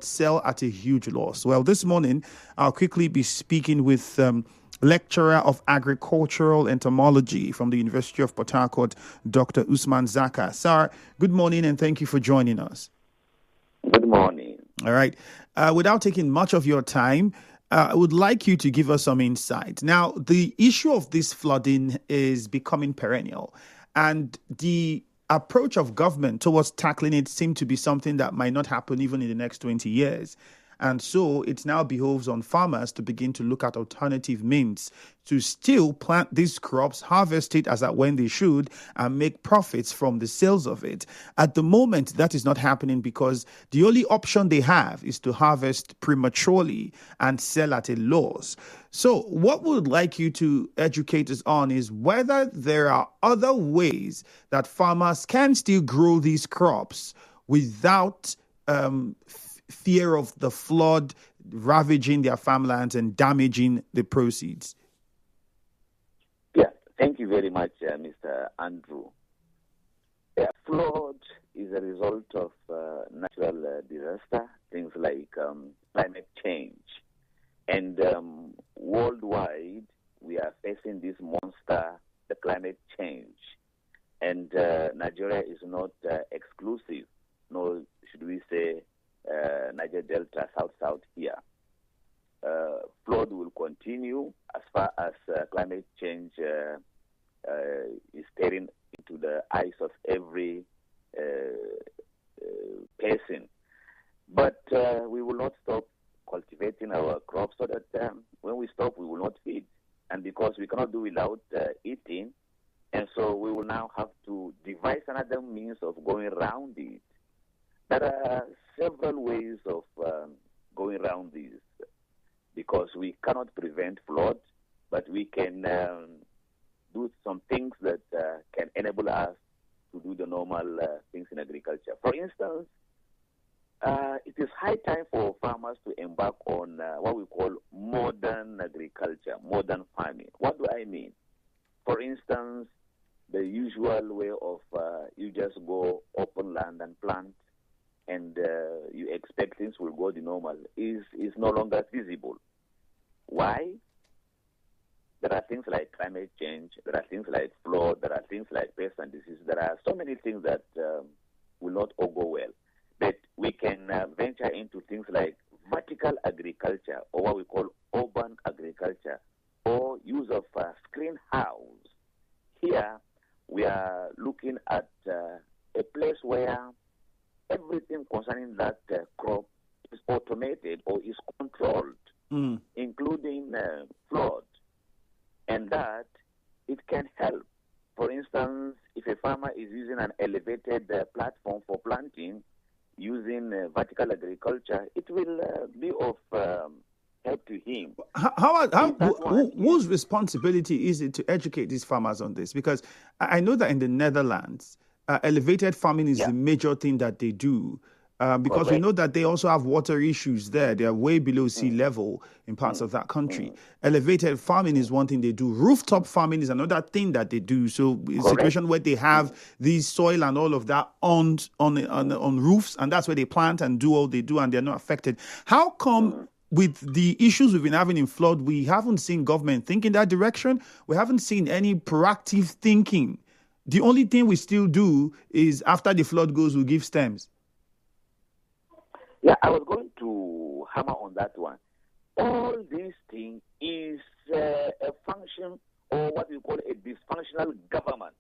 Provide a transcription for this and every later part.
but sell at a huge loss. Well, this morning, I'll quickly be speaking with lecturer of agricultural entomology from the University of Port Harcourt, Dr. Usman Zakka. Sir, good morning and thank you for joining us. Good morning. All right. Without taking much of your time, I would like you to give us some insight. Now, the issue of this flooding is becoming perennial, and the approach of government towards tackling it seems to be something that might not happen even in the next 20 years. And so it now behoves on farmers to begin to look at alternative means to still plant these crops, harvest it as at when they should, and make profits from the sales of it. At the moment, that is not happening because the only option they have is to harvest prematurely and sell at a loss. So what we would like you to educate us on is whether there are other ways that farmers can still grow these crops without fear of the flood ravaging their farmlands and damaging the proceeds. Yeah, thank you very much, Mr. Andrew. Flood is a result of natural disaster, things like climate change. And worldwide, we are facing this monster, the climate change. And Nigeria is not exclusive, nor should we say Niger Delta, South here. Flood will continue as far as climate change is staring into the eyes of every person. But we will not stop cultivating our crops so that when we stop, we will not feed. And because we cannot do without eating, and so we will now have to devise another means of going around it. There are several ways of going around this because we cannot prevent flood, but we can do some things that can enable us to do the normal things in agriculture. For instance, it is high time for farmers to embark on what we call modern agriculture, modern farming. What do I mean? For instance, the usual way of you just go open land and plant and you expect things will go the normal is no longer feasible. Why? There are things like climate change, there are things like flood, there are things like pest and disease. There are so many things that will not all go well. But we can venture into things like vertical agriculture, or what we call urban agriculture, or use of screen house. Here, we are looking at a place where everything concerning that crop is automated or is controlled, including flood. And that it can help. For instance, if a farmer is using an elevated platform for planting, using vertical agriculture, it will be of help to him. Whose responsibility is it to educate these farmers on this? Because I know that in the Netherlands, elevated farming is the major thing that they do. Because we know that they also have water issues there. They are way below sea level in parts of that country. Elevated farming is one thing they do. Rooftop farming is another thing that they do. So in a situation where they have these soil and all of that on roofs, and that's where they plant and do all they do, and they're not affected. How come with the issues we've been having in flood, we haven't seen government think in that direction? We haven't seen any proactive thinking. The only thing we still do is after the flood goes, we give stems. Yeah, I was going to hammer on that one. All these things is a function or what we call a dysfunctional government.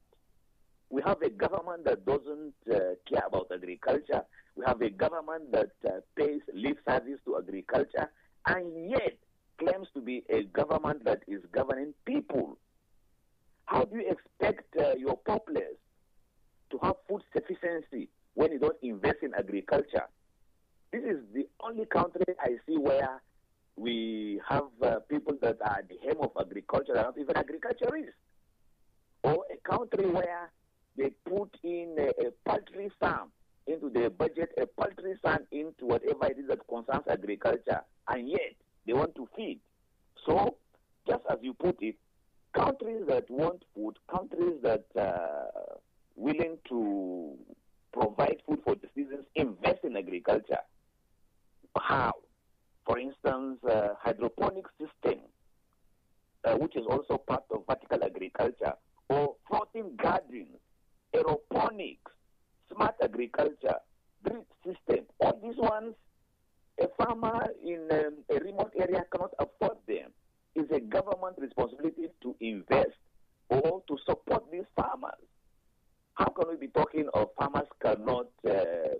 We have a government that doesn't care about agriculture. We have a government that pays lip service to agriculture and yet claims to be a government that is governing people. How do you expect your populace to have food sufficiency when you don't invest in agriculture? This is the only country I see where we have people that are at the helm of agriculture that are not even agriculturists. Or a country where they put in a poultry farm into their budget, a poultry farm into whatever it is that concerns agriculture, and yet they want to feed. So, just as you put it, countries that want food, countries that are willing to provide food for the citizens, invest in agriculture. how. For instance, hydroponic system, which is also part of vertical agriculture, or floating gardens, aeroponics, smart agriculture, drip system. All these ones, a farmer in a remote area cannot afford them. It's a government responsibility to invest or to support these farmers. How can we be talking of farmers cannot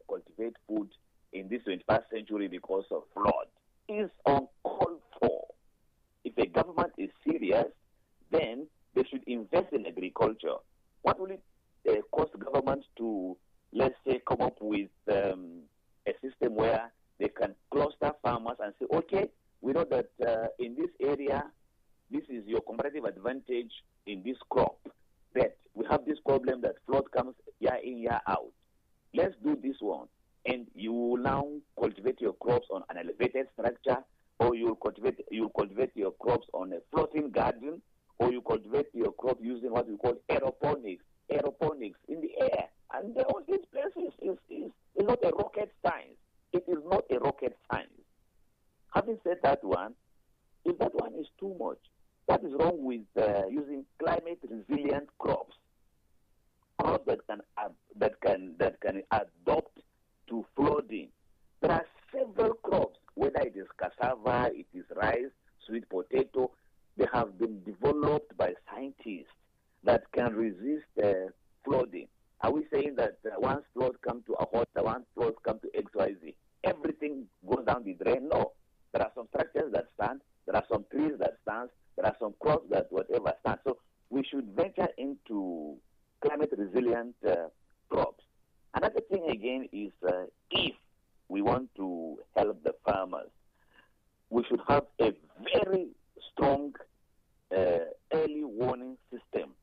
cultivate food in this 21st century because of flood? It's uncalled for. If a government is serious, then they should invest in agriculture. What will it cost government to, let's say, come up with a system where they can cluster farmers and say, okay, we know that in this area, this is your competitive advantage in this crop. But we have this problem that flood comes year in, year out. Let's do this one. And you will now cultivate your crops on an elevated structure, or you'll cultivate your crops on a floating garden, or you cultivate your crop using what we call aeroponics in the air. And all these places is not a rocket science. It is not a rocket science. Having said that one, if that one is too much, what is wrong with using climate resilient crops that can adopt to flooding? There are several crops, whether it is cassava, it is rice, sweet potato. They have been developed by scientists that can resist flooding. Are we saying that once floods come to Ahoada, once floods come to XYZ, everything goes down the drain? No. There are some structures that stand. There are some trees that stand. There are some crops that whatever stand. So we should venture into climate resilient crops. Another thing again is if we want to help the farmers, we should have a very strong early warning system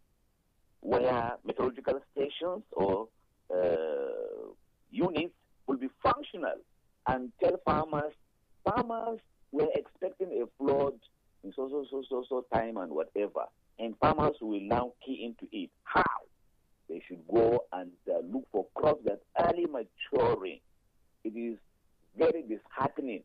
where meteorological stations or units will be functional and tell farmers, we're expecting a flood in so time and whatever. And farmers will now key into it. How? They should go and look for crops that are early maturing. It is very disheartening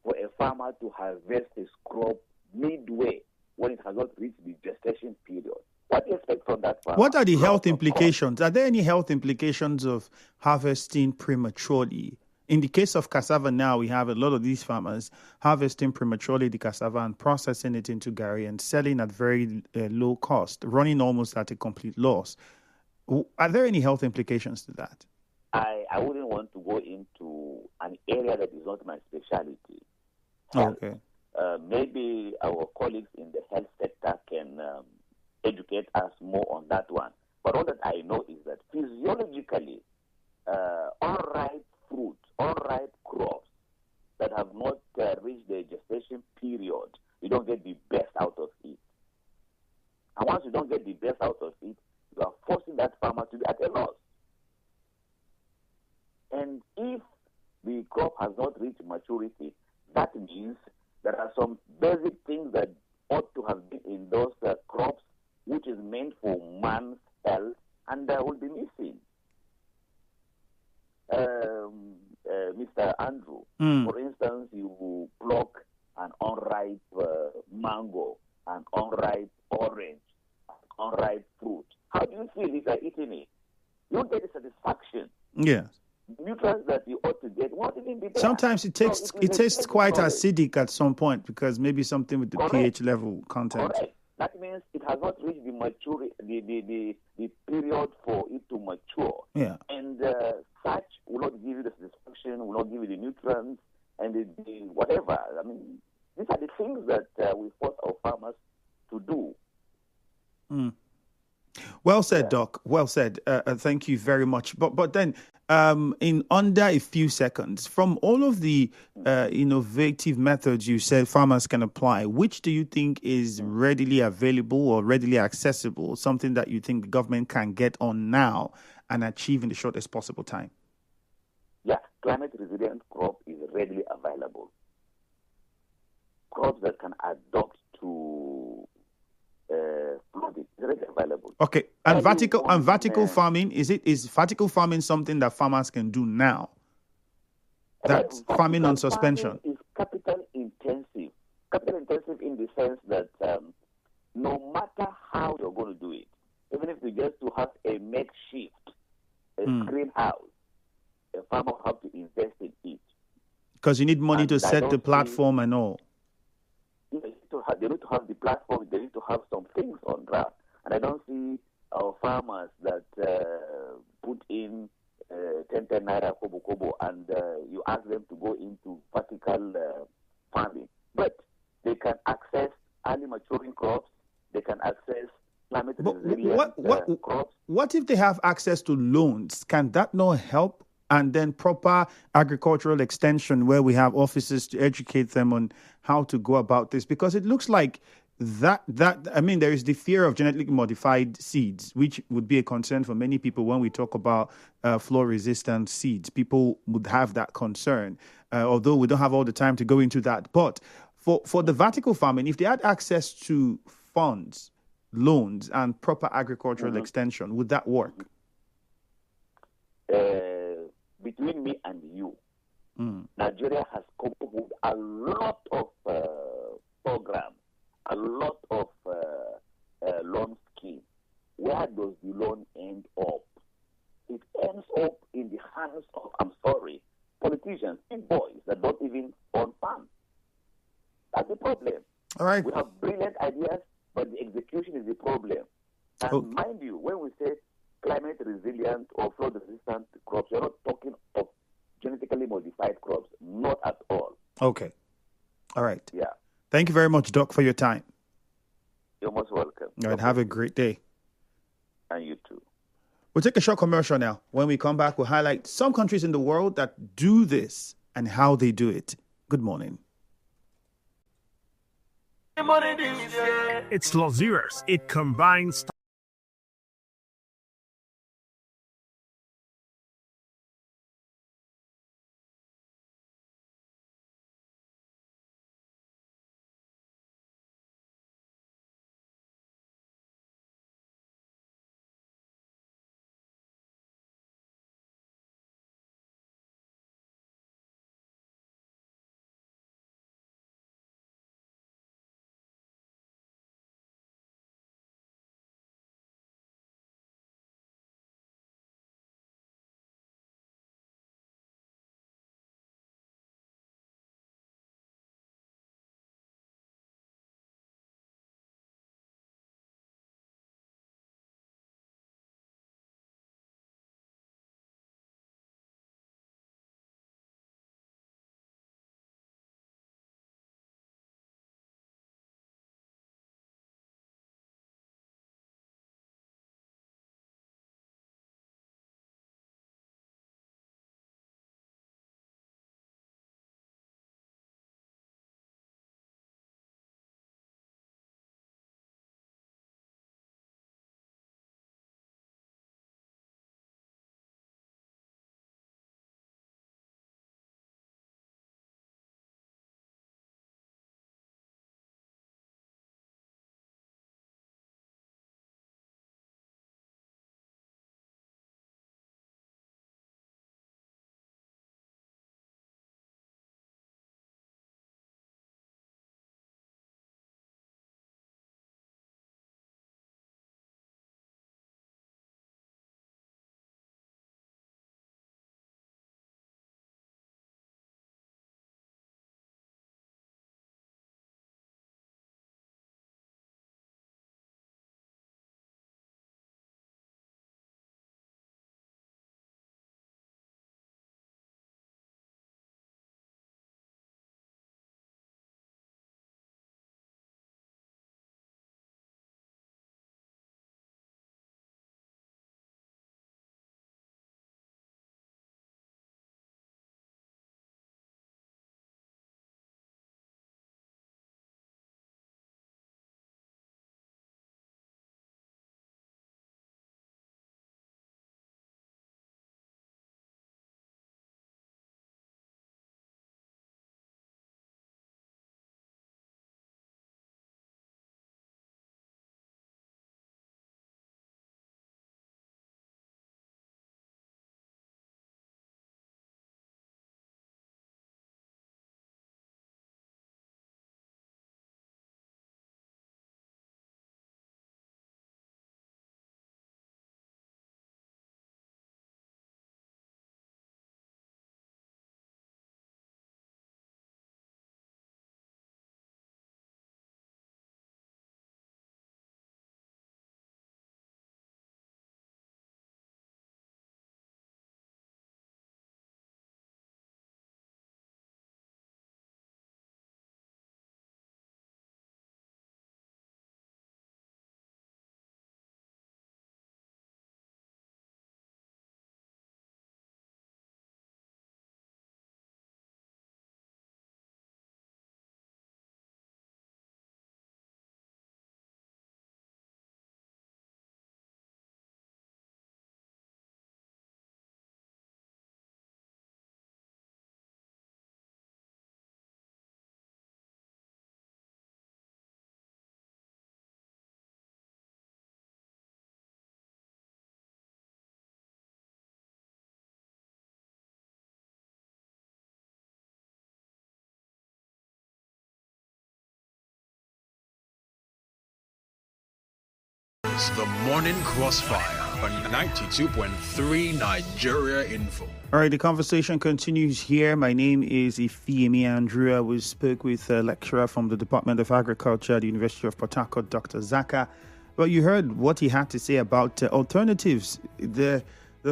for a farmer to harvest his crop midway when it has not reached the gestation period. What do you expect from that farmer? What are the health implications? Are there any health implications of harvesting prematurely? In the case of cassava now, we have a lot of these farmers harvesting prematurely the cassava and processing it into gari and selling at very low cost, running almost at a complete loss. Are there any health implications to that? I wouldn't want to go into an area that is not my specialty. Okay. Maybe our colleagues in the health sector can educate us more on that one. But all that I know is that physiologically, unripe fruit, unripe crops that have not reached the gestation period, you don't get the best out of it. And once you don't get the best out of it, you are forcing that farmer to be at a loss. And if the crop has not reached maturity, that means there are some basic things that ought to have been in those crops, which is meant for man's health, and will be missing. Mr. Andrew, for instance, you pluck an unripe mango, an unripe orange, an unripe fruit. How do you feel if you're eating it? You don't get the satisfaction. Yes. Nutrients that you ought to get won't even be there. Sometimes it tastes quite acidic at some point because maybe something with the pH level content. Correct. That means it has not reached the maturity, the period for it to mature. Yeah. And such will not give you the satisfaction, will not give you the nutrients, and the whatever. I mean, these are the things that we force our farmers to do. Well said, Doc. Well said. Thank you very much. But then, in under a few seconds, from all of the innovative methods you said farmers can apply, which do you think is readily available or readily accessible, something that you think the government can get on now and achieve in the shortest possible time? Yeah, climate resilient crop is readily available. Crops that can adapt to flooding is readily available. Okay, and vertical farming, is vertical farming something that farmers can do now? That's farming on Vertical farming suspension. is capital intensive. Capital intensive in the sense that no matter how you're going to do it, even if you just to have a makeshift, a greenhouse, a farmer will have to invest in it. Because you need money to And I set the don't see platform and all. they need to have the platform, they need to have some things on ground. And I don't see our farmers that put in 10 naira kobo kobo and you ask them to go into vertical farming. But they can access early maturing crops, they can access climate But resilient crops. what if they have access to loans? Can that not help? And then proper agricultural extension where we have officers to educate them on how to go about this, because it looks like that I mean there is the fear of genetically modified seeds, which would be a concern for many people when we talk about flood resistant seeds. People would have that concern, although we don't have all the time to go into that. But for the vertical farming, if they had access to funds, loans, and proper agricultural extension, would that work? Between me and you, Nigeria has come up with a lot of programs, a lot of loan schemes. Where does the loan end up? It ends up in the hands of, I'm sorry, politicians, big boys that don't even own farms. That's the problem. All right. We have brilliant ideas, but the execution is the problem. And mind you, when we say climate resilient or flood resistant crops, we're not talking of genetically modified crops. Not at all. Okay. All right. Yeah. Thank you very much, Doc, for your time. You're most welcome. All right. Have a great day. And you too. We'll take a short commercial now. When we come back, we'll highlight some countries in the world that do this and how they do it. Good morning. It's Los Zeros. It combines is the Morning Crossfire on 92.3 Nigeria Info. All right, the conversation continues here. My name is Ifeemi Andrew. We spoke with a lecturer from the Department of Agriculture at the University of Port Harcourt, Dr. Zakka. Well, you heard what he had to say about alternatives. The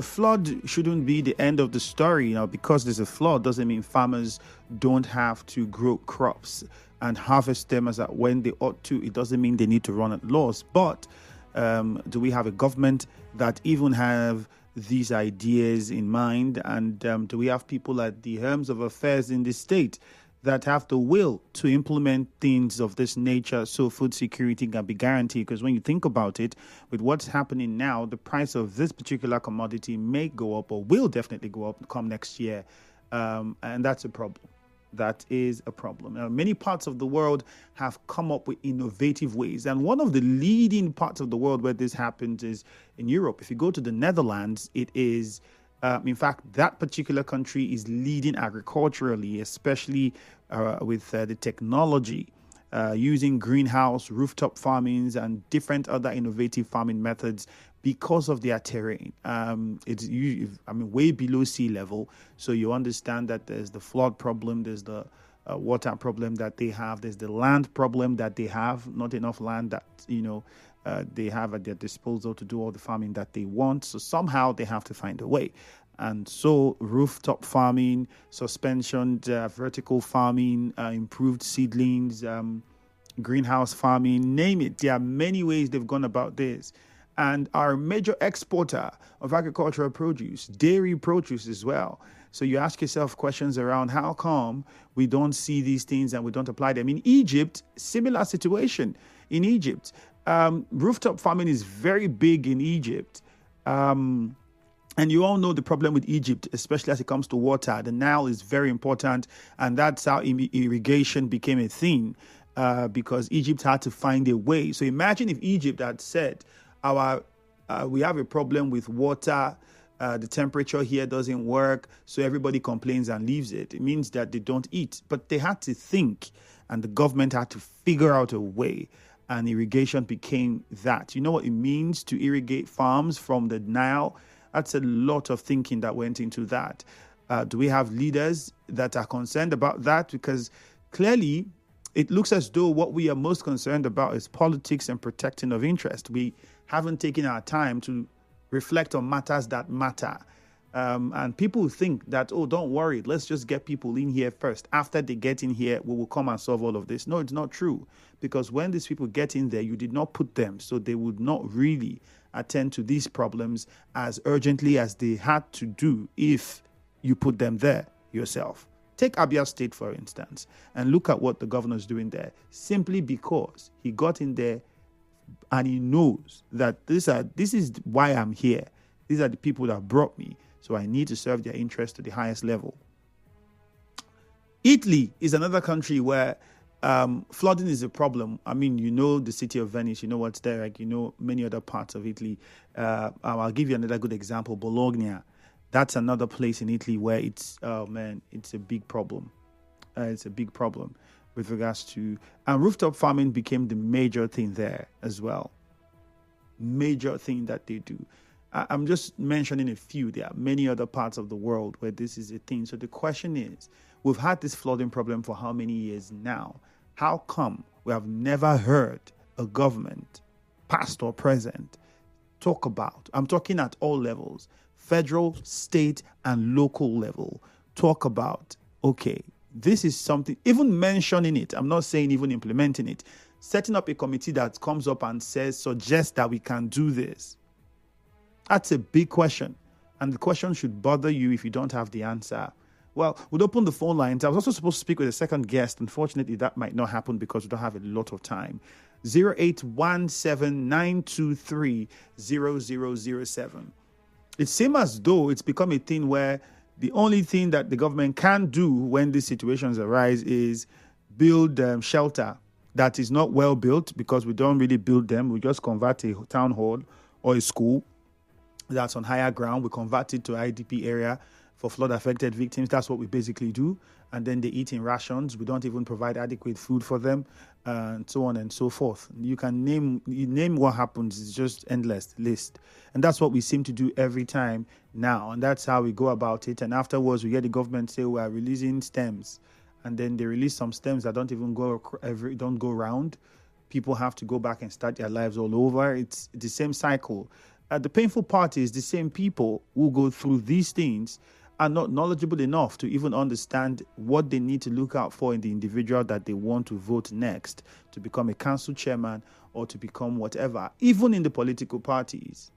flood shouldn't be the end of the story. Because there's a flood doesn't mean farmers don't have to grow crops and harvest them as at when they ought to. It doesn't mean they need to run at loss. But do we have a government that even have these ideas in mind? And do we have people at the helms of affairs in the state that have the will to implement things of this nature so food security can be guaranteed? Because when you think about it, with what's happening now, the price of this particular commodity may go up or will definitely go up come next year. And that's a problem. That is a problem. Now, many parts of the world have come up with innovative ways. And one of the leading parts of the world where this happens is in Europe. If you go to the Netherlands, it is, in fact, that particular country is leading agriculturally, especially with the technology, using greenhouse, rooftop farmings, and different other innovative farming methods because of their terrain. It's way below sea level. So you understand that there's the flood problem, there's the water problem that they have, there's the land problem that they have, not enough land that, they have at their disposal to do all the farming that they want. So somehow they have to find a way. And so rooftop farming, suspension, vertical farming, improved seedlings, greenhouse farming, name it. There are many ways they've gone about this. And our major exporter of agricultural produce, dairy produce as well. So you ask yourself questions around how come we don't see these things and we don't apply them. In Egypt, similar situation. In Egypt, rooftop farming is very big in Egypt. And you all know the problem with Egypt, especially as it comes to water. The Nile is very important, and that's how irrigation became a thing, because Egypt had to find a way. So imagine if Egypt had said, we have a problem with water, the temperature here doesn't work, so everybody complains and leaves it. It means that they don't eat. But they had to think, and the government had to figure out a way, and irrigation became that. You know what it means to irrigate farms from the Nile? That's a lot of thinking that went into that. Do we have leaders that are concerned about that? Because clearly, it looks as though what we are most concerned about is politics and protecting of interest. We haven't taken our time to reflect on matters that matter. And people think that, don't worry, let's just get people in here first. After they get in here, we will come and solve all of this. No, it's not true. Because when these people get in there, you did not put them. So they would not really attend to these problems as urgently as they had to do if you put them there yourself. Take Abia State, for instance, and look at what the governor is doing there, simply because he got in there and he knows that this is why I'm here. These are the people that brought me, so I need to serve their interests to the highest level. Italy is another country where flooding is a problem. I mean, the city of Venice, what's there, many other parts of Italy. I'll give you another good example, Bologna. That's another place in Italy where it's a big problem. It's a big problem with regards to... And rooftop farming became the major thing there as well. Major thing that they do. I'm just mentioning a few. There are many other parts of the world where this is a thing. So the question is, we've had this flooding problem for how many years now? How come we have never heard a government, past or present, talk about, I'm talking at all levels, federal, state, and local level, talk about, okay, this is something, even mentioning it, I'm not saying even implementing it, setting up a committee that comes up and suggests that we can do this. That's a big question. And the question should bother you if you don't have the answer. Well, we'll open the phone lines. I was also supposed to speak with a second guest. Unfortunately, that might not happen because we don't have a lot of time. 0817-923-0007. It seems as though it's become a thing where the only thing that the government can do when these situations arise is build shelter that is not well built, because we don't really build them. We just convert a town hall or a school that's on higher ground. We convert it to IDP area for flood-affected victims. That's what we basically do. And then they eat in rations. We don't even provide adequate food for them, and so on and so forth. You name what happens. It's just endless list. And that's what we seem to do every time now. And that's how we go about it. And afterwards, we get the government say we are releasing stems. And then they release some stems that don't even don't go round. People have to go back and start their lives all over. It's the same cycle. The painful part is the same people who go through these things are not knowledgeable enough to even understand what they need to look out for in the individual that they want to vote next to become a council chairman or to become whatever, even in the political parties.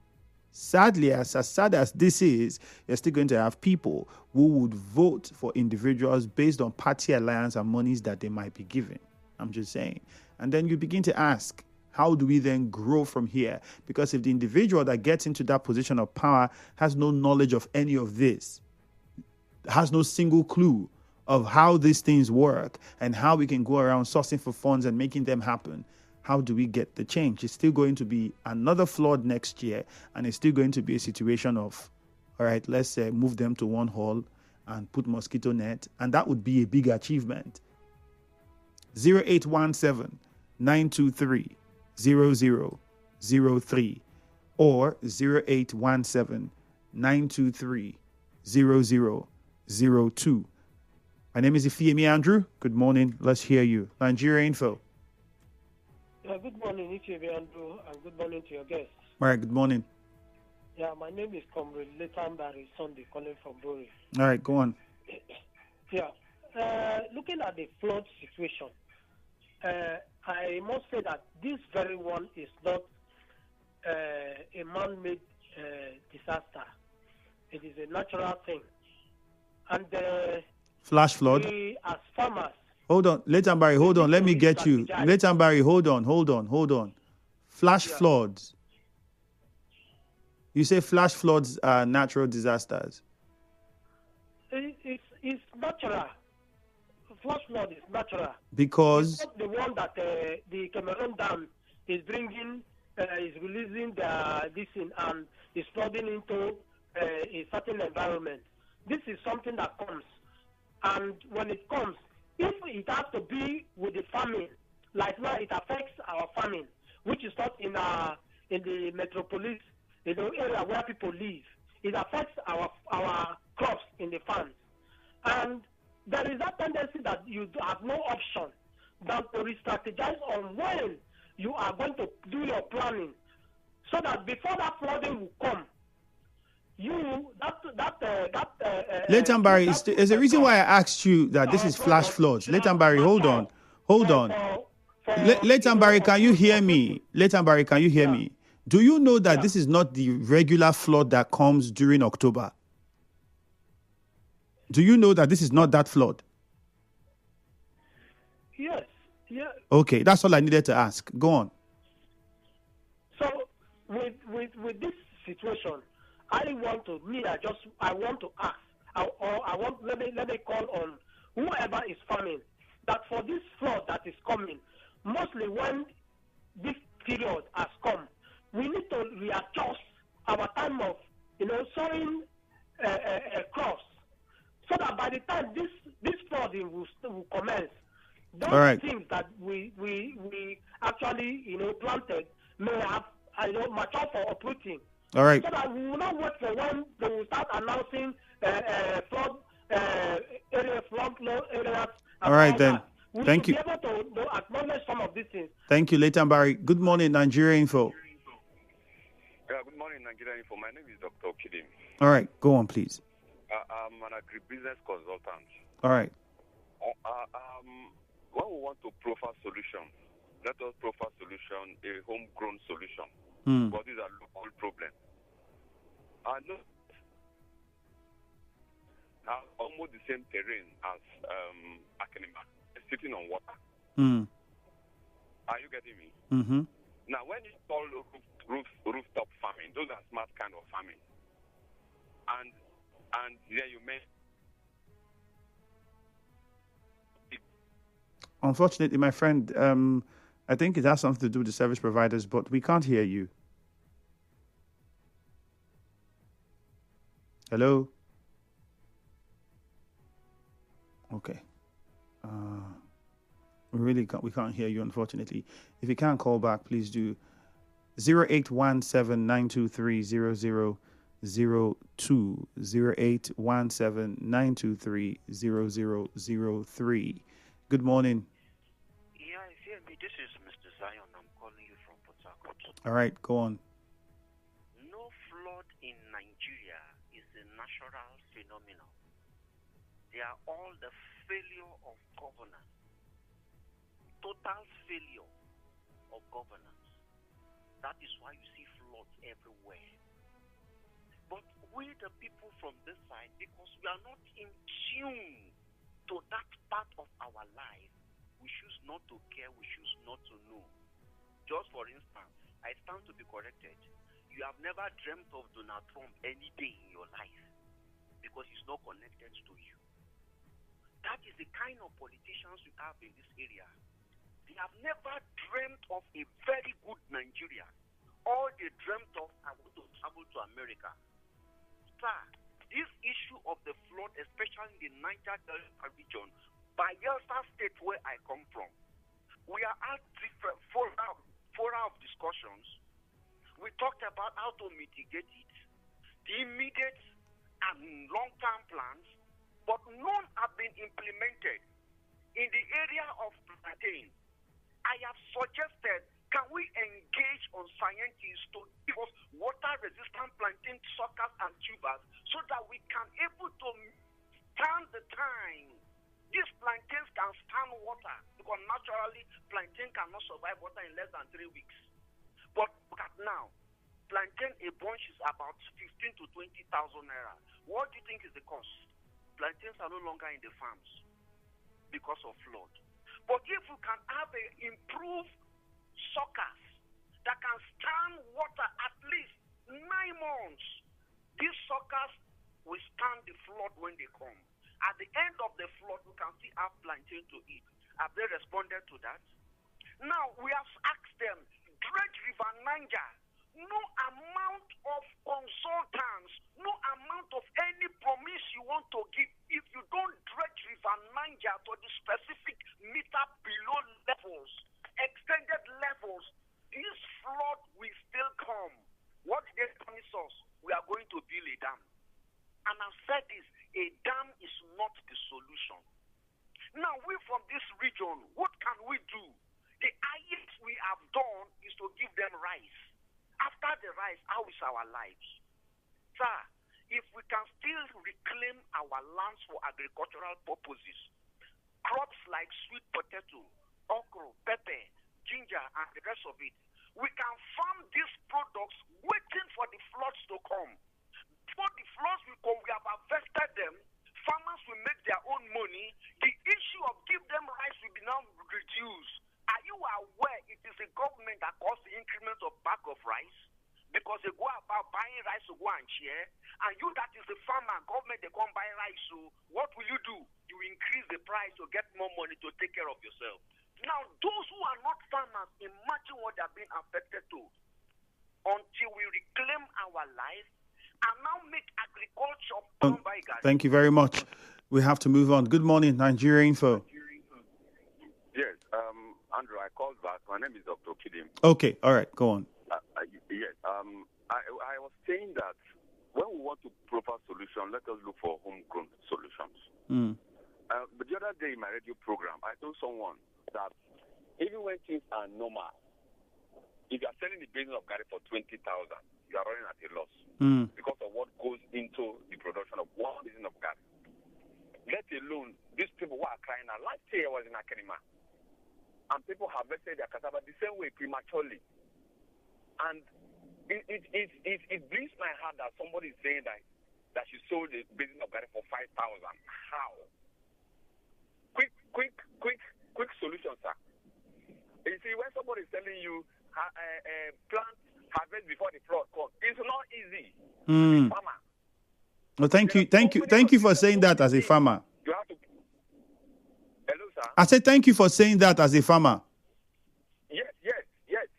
Sadly, as sad as this is, you're still going to have people who would vote for individuals based on party alliance and monies that they might be given. I'm just saying. And then you begin to ask, how do we then grow from here? Because if the individual that gets into that position of power has no knowledge of any of this, has no single clue of how these things work and how we can go around sourcing for funds and making them happen, how do we get the change? It's still going to be another flood next year, and it's still going to be a situation of, all right, let's move them to one hall and put mosquito net, and that would be a big achievement. 0817 923 0003 or 0817 923 0002. My name is Ifeemi Andrew. Good morning. Let's hear you. Nigeria Info. Good morning, Ifeemi Andrew, and good morning to your guests. All right, good morning. Yeah, my name is Comrade Letan Barry Sunday, calling from Bori. All right, go on. Yeah. Looking at the flood situation, I must say that this very one is not a man-made disaster. It is a natural thing. And flash flood. we, as farmers, Hold on, Letan Barry, hold on. Let me get you. Letan Barry, hold on. Flash floods. You say flash floods are natural disasters. It's natural. Flash flood is natural. Because it's not the one that the Cameroon Dam is bringing, is releasing this in and is flooding into a certain environment. This is something that comes. And when it comes, if it has to be with the farming, like now it affects our farming, which is not in the metropolis, area where people live. It affects our crops in the farms. And there is that tendency that you have no option than to re-strategize on when you are going to do your planning, so that before that flooding will come, Letan Barry, there's a reason why I asked you that this is flash floods. Letan Barry, hold on. Letan Barry, can you hear me? Letan Barry, can you hear me? Do you know that this is not the regular flood that comes during October? Do you know that this is not that flood? Yes. Yeah. Okay, that's all I needed to ask. Go on. So with this situation, I want to ask, let me call on whoever is farming, that for this flood that is coming, mostly when this period has come, we need to readjust our time of, sowing crops, so that by the time this flooding will commence, those things that we actually planted may have mature for uprooting. All right. So that we will not wait for when they will start announcing flood areas. All right then. Thank you. We should be able to acknowledge some of these things. Thank you, Letan Barry. Good morning, Nigeria Info. Good morning, Nigeria Info. My name is Dr. Kidim. All right, go on, please. I'm an agribusiness consultant. All right. When we want to profile solutions, let us profile solution, a homegrown solution. But these are local problems. I know almost the same terrain as Akenima, sitting on water. Are you getting me? Mm-hmm. Now, when you call rooftop farming, those are smart kind of farming. And yeah, you may. Unfortunately, my friend, I think it has something to do with the service providers, but we can't hear you. Hello? Okay. We can't hear you, unfortunately. If you can't call back, please do 0817-923-0002, 0817-923-0003. Good morning. Yeah, this is Mr. Zion. I'm calling you from Port Harcourt. All right, go on. No flood in Nigeria is a natural phenomenon. They are all the failure of governance. Total failure of governance. That is why you see floods everywhere. But we, the people from this side, because we are not in tune to that part of our life, we choose not to care, we choose not to know. Just for instance, I stand to be corrected. You have never dreamt of Donald Trump any day in your life because he's not connected to you. That is the kind of politicians we have in this area. They have never dreamt of a very good Nigeria. All they dreamt of, I want to travel to America. Sir, this issue of the flood, especially in the Niger Delta region, Bayelsa State where I come from, we are at different fora of discussions. We talked about how to mitigate it, the immediate and long-term plans, but none have been implemented. In the area of plantain, I have suggested, can we engage on scientists to give us water-resistant plantain suckers and tubers so that we can able to stand the time. These plantains can stand water because naturally plantain cannot survive water in less than 3 weeks. But look at now, plantain a bunch is about 15 to 20,000 naira. What do you think is the cost? Plantains are no longer in the farms because of flood. But if we can have improved suckers that can stand water at least 9 months, these suckers will stand the flood when they come. At the end of the flood, we can still have plantain to eat. Have they responded to that? Now, we have asked them, dredge River Niger, no amount of consultants, no amount of any promise you want to give, if you don't dredge River Niger to the specific meter below levels, extended levels, this flood will still come. What did they promise us? We are going to build a dam. And I've said this, a dam is not the solution. Now, we from this region, what can we do? The highest we have done is to give them rice. After the rice, how is our lives? Sir, if we can still reclaim our lands for agricultural purposes, crops like sweet potato, okra, pepper, ginger, and the rest of it, we can farm these products waiting for the floods to come. Before the floods will come, we have harvested them. Farmers will make their own money. The issue of give them rice will be now reduced. Are you aware it is the government that caused the increment of bag of rice? Because they go about buying rice to go and share. And you that is the farmer, government, they come buy rice. So what will you do? You increase the price to get more money to take care of yourself. Now, those who are not farmers, imagine what they are being affected to. Until we reclaim our life and now make agriculture farm by guys. Thank you very much. We have to move on. Good morning, Nigeria Info. Yes, Andrew, I called back. My name is Dr. Kidim. Okay, all right, go on. Yes, I was saying that when we want to proper solution, let us look for homegrown solutions. But the other day in my radio program, I told someone that even when things are normal, if you are selling the business of Gary for 20,000, you are running at a loss because of what goes into the production of one business of Gary. Let alone these people who are crying out. Last year I was in Akanima, and people harvested their cassava the same way prematurely. And it breaks my heart that somebody is saying that she sold the business of Gary for 5,000. How? Quick solution, sir. You see, when somebody is telling you plant harvest before the flood comes, it's not easy. Farmer. Well, thank you for saying that as a farmer. You have to. Hello, sir. I said thank you for saying that as a farmer. Yes.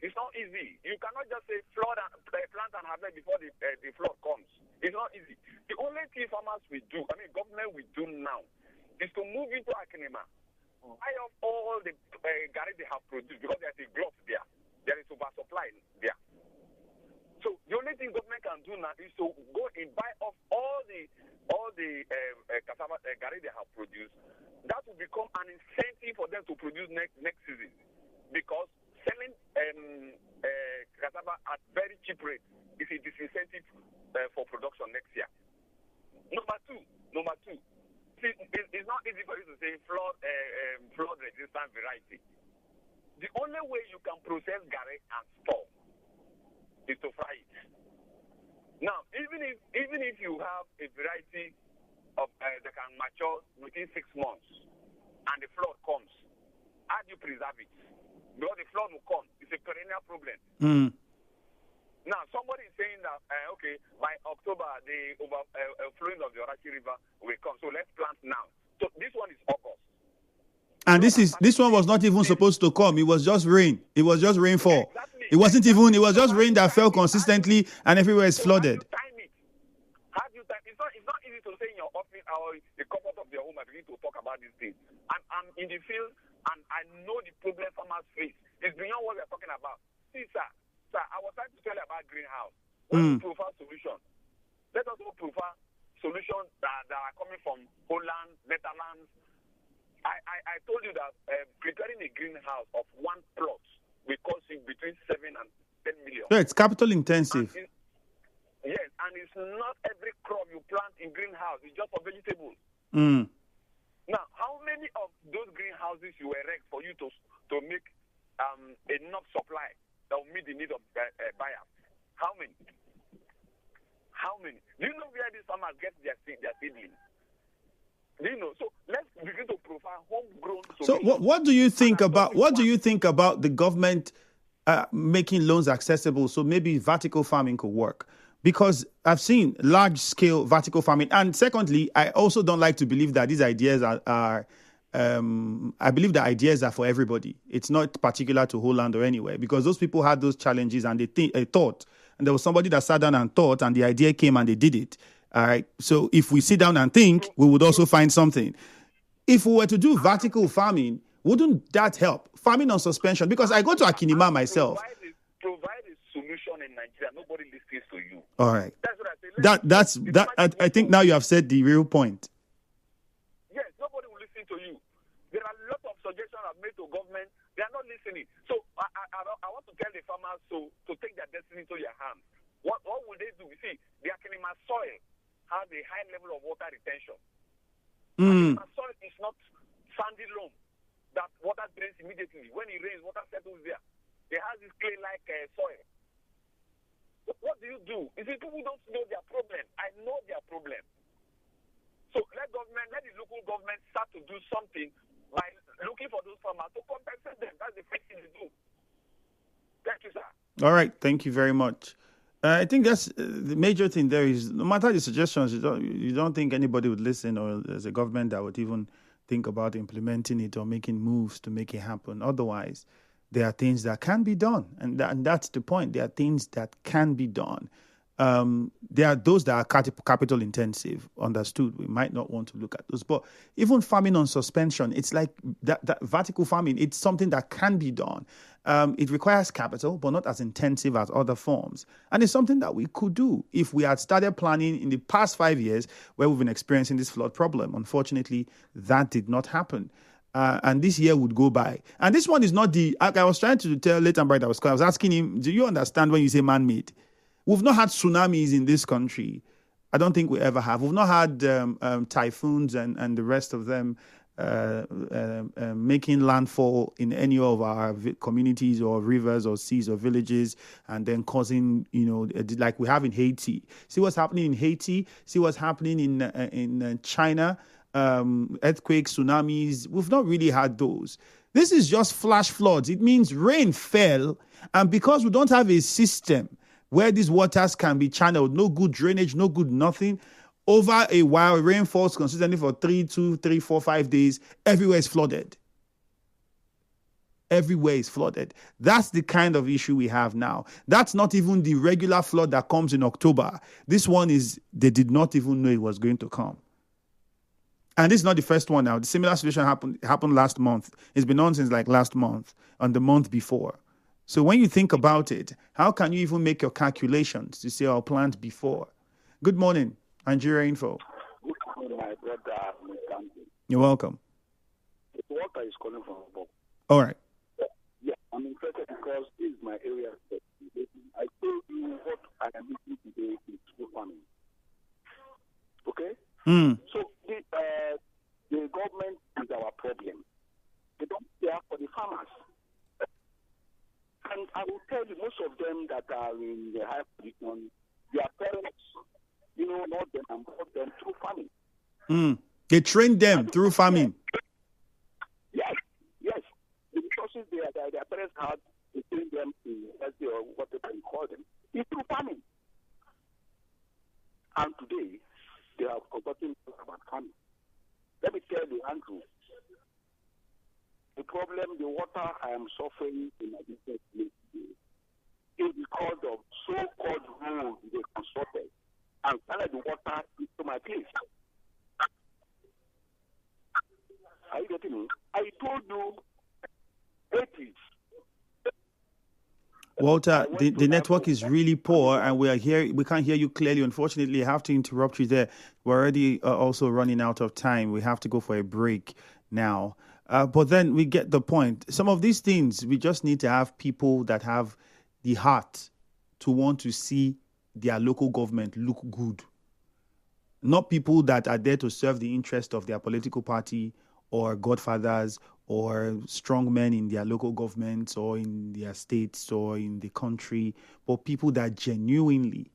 It's not easy. You cannot just say plant and harvest before the flood comes. It's not easy. The only thing farmers will do, government will do now, is to move into buy off all the garri they have produced because there's a glut there. There is oversupply there. So the only thing government can do now is to go and buy off all the cassava garri they have produced. That will become an incentive for them to produce next season, because selling cassava at very cheap rate is a disincentive for production next year. Number two. See, it's not easy for you to say flood resistant variety. The only way you can process garri and store is to fry it. Now, even if you have a variety of that can mature within 6 months, and the flood comes, how do you preserve it? Because the flood will come. It's a perennial problem. Now, somebody is saying that okay, by October the overflowing of the Orachi River will come. So let's plant now. So this one is August. And this one was not even supposed to come. It was just rain. It was just rainfall. Exactly. It was just rain that fell consistently and everywhere is flooded. How do you time it? It's not easy to say in your office or the comfort of your home and begin to talk about these things. I'm in the field and I know the problem farmers face. It's beyond what we're talking about. See, sir, I was trying to tell you about greenhouse. When we prefer solutions, let us all prefer solutions that are coming from Holland, Netherlands. I told you that preparing a greenhouse of one plot will cost you between 7 and 10 million. Yeah, it's capital intensive. Yes, and it's not every crop you plant in greenhouse. It's just for vegetables. Now, how many of those greenhouses you erect for you to make enough supply that will meet the need of buyers? How many? Do you know where these farmers get their seedlings? Do you know? So let's begin to profile homegrown solutions. So what do you think about the government making loans accessible so maybe vertical farming could work? Because I've seen large-scale vertical farming. And secondly, I also don't like to believe that these ideas are I believe the ideas are for everybody. It's not particular to Holland or anywhere, because those people had those challenges and they thought, and there was somebody that sat down and thought, and the idea came and they did it. All right. So if we sit down and think, we would also find something. If we were to do vertical farming, wouldn't that help? Farming on suspension, because I go to Akinima myself. Provide a solution in Nigeria. Nobody listens to you. All right. That's what I say. I think now you have said the real point. Yes, nobody will listen to you. There are a lot of suggestions I've made to government. They are not listening. So I want to tell the farmers to take their destiny into their hands. What will they do? You see, the Akinima soil has a high level of water retention. Akinima soil is not sandy loam that water drains immediately. When it rains, water settles there. It has this clay-like soil. What do you do? You see, people don't know their problem. I know their problem. So let the local government start to do something by looking for those farmers to compensate them. That's the first thing to do. Thank you, sir. All right. Thank you very much. I think that's the major thing there is, no matter the suggestions, you don't think anybody would listen, or there's a government that would even think about implementing it or making moves to make it happen. Otherwise, there are things that can be done. And that's the point. There are things that can be done. There are those that are capital intensive, understood. We might not want to look at those. But even farming on suspension, it's like that vertical farming, it's something that can be done. It requires capital, but not as intensive as other forms. And it's something that we could do if we had started planning in the past 5 years where we've been experiencing this flood problem. Unfortunately, that did not happen. And this year would go by. And this one is not I was trying to tell Leighton Bright, I was asking him, do you understand when you say man-made? We've not had tsunamis in this country. I don't think we ever have. We've not had typhoons and the rest of them making landfall in any of our communities or rivers or seas or villages, and then causing, like we have in Haiti. See what's happening in Haiti. See what's happening in China. Earthquakes, tsunamis. We've not really had those. This is just flash floods. It means rain fell, and because we don't have a system where these waters can be channeled, no good drainage, no good nothing, over a while, rain falls consistently for 2, 3, 4, 5 days, everywhere is flooded. Everywhere is flooded. That's the kind of issue we have now. That's not even the regular flood that comes in October. This one is, they did not even know it was going to come. And this is not the first one now. The similar situation happened last month. It's been on since like last month and the month before. So when you think about it, how can you even make your calculations to say our planned before? Good morning, Nigeria Info. Good morning, my brother. You're welcome. The water is calling from above. All right. Yeah, I'm interested because this is my area. I told you what I am listening today is true farming. Okay? So the government is our problem. They don't care for the farmers. And I will tell you, most of them that are in the high position, their parents, not them and brought them through farming. They trained them through farming. Yes. The resources their parents had to train them to university or whatever you call them, is through farming. And today, they have forgotten about farming. Let me tell you, Andrew, the problem, the water I am suffering in my business is because of so-called rules they consulted and started the water into my place. Are you getting me? I told you 80s. Walter, the network is really poor, and we can't hear you clearly. Unfortunately, I have to interrupt you there. We're already also running out of time. We have to go for a break now. But then we get the point. Some of these things, we just need to have people that have the heart to want to see their local government look good. Not people that are there to serve the interest of their political party or godfathers or strong men in their local governments or in their states or in the country, but people that genuinely.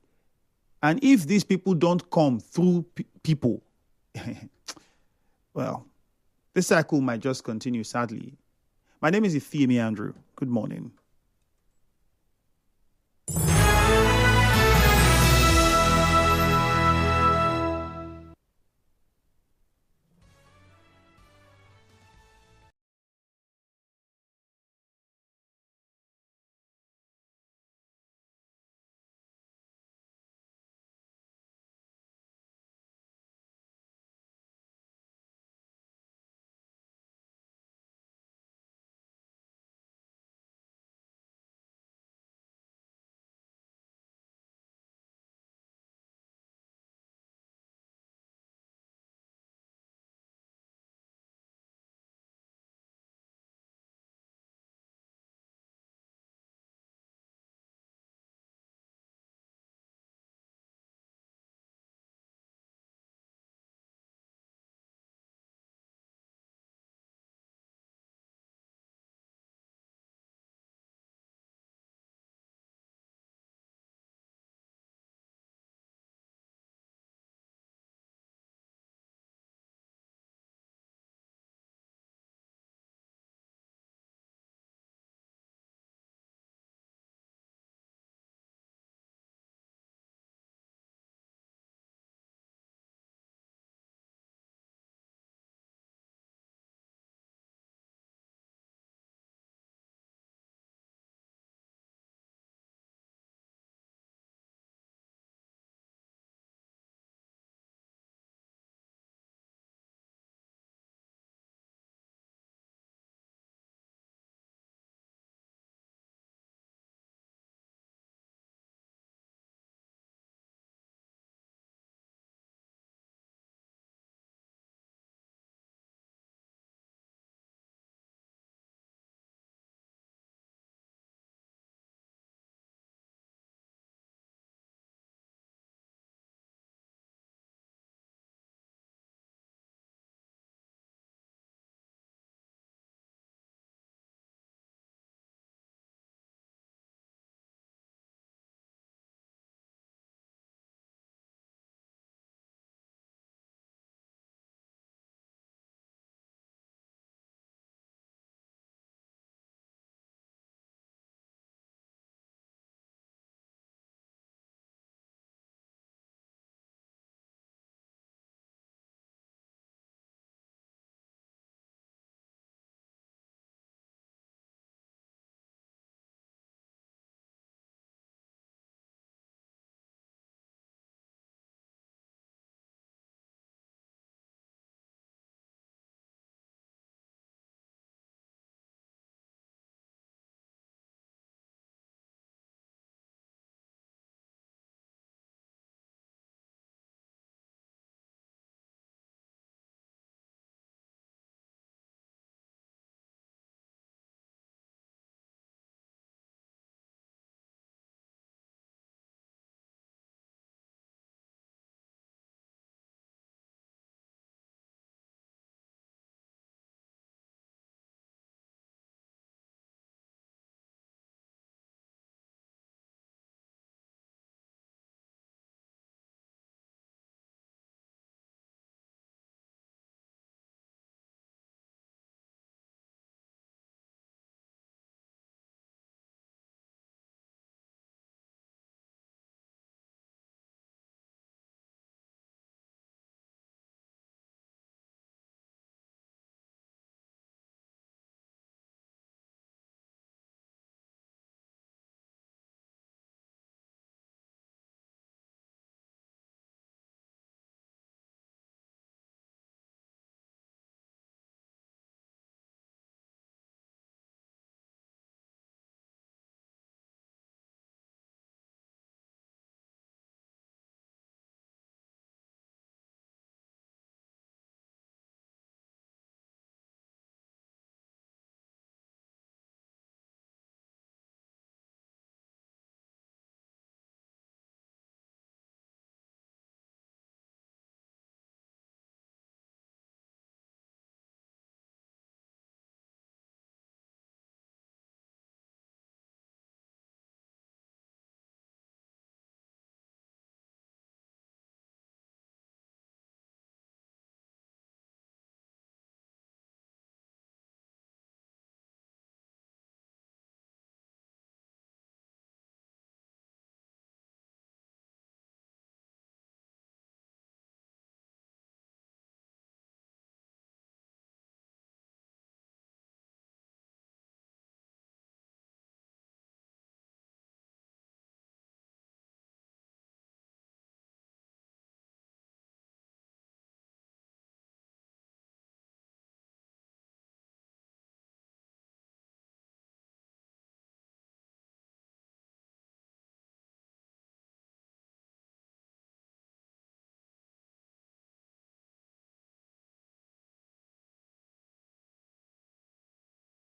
And if these people don't come through people, well, this cycle might just continue, sadly. My name is Ifeemi Andrew. Good morning.